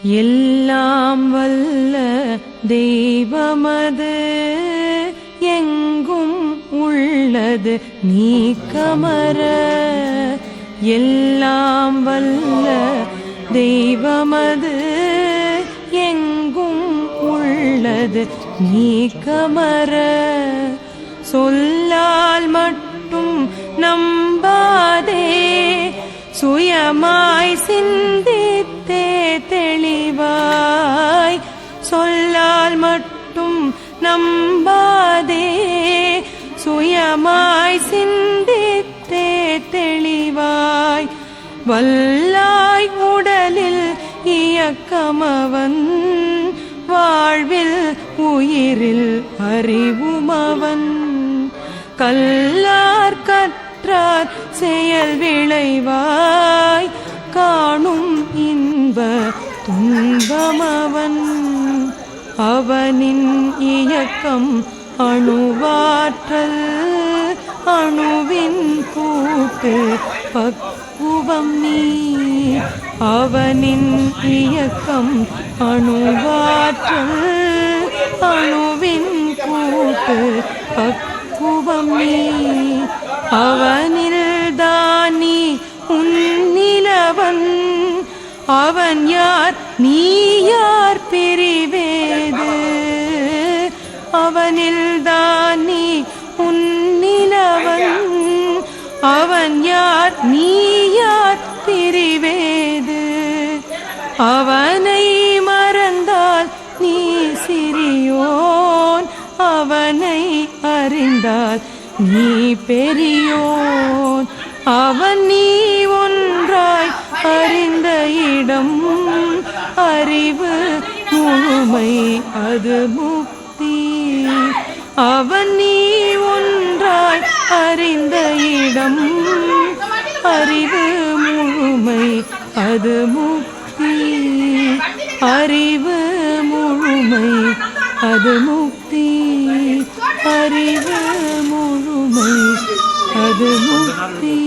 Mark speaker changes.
Speaker 1: எல்லாம் வல்ல தெய்வமது எங்கும் உள்ளது நீக்கமற. எல்லாம் வல்ல தெய்வமது எங்கும் உள்ளது நீக்கமற. சொல்லால் மட்டும் நம்பாதே, சுயமாய் சிந்தித்தே தெளிவாய். சொல்லால் மட்டும் நம்பாதே, சுயமாய் சிந்தித்தே தெளிவாய். வல்லாய் உடலில் இயக்கமவன், வாழ்வில் உயிரில் அறிவுமவன். கல்லார் கற்றார் செயல் விளைவாய், காணும் இன்ப துன்பமவன். அவனின் இயக்கம் அணுவாற்றல், அணுவின் கூட்டு பக்குவம் நீ. அவனின் இயக்கம் அணுவாற்றல், அணுவின் கூட்டு பக்குவம் நீ. அவனில் தானி உன்னிலவன், அவன் யார் நீ யார் பிரிவேது. அவனில் தானி உன்னிலவன், அவன் யார் நீ யார் பிரிவேது. அவனை மறந்தால் நீ சிறியோன், அவனை அறிந்தால் நீ பெரியோன். அவன் நீ ஒன்றாய் அறிந்த இடம், அறிவு முழுமை அது முக்தி. அவன் நீ ஒன்றாய் அறிந்த இடம், அறிவு முழுமை அது முக்தி. அறிவு முழுமை அது முக்தி. அறிவு முழுமை அது முக்தி.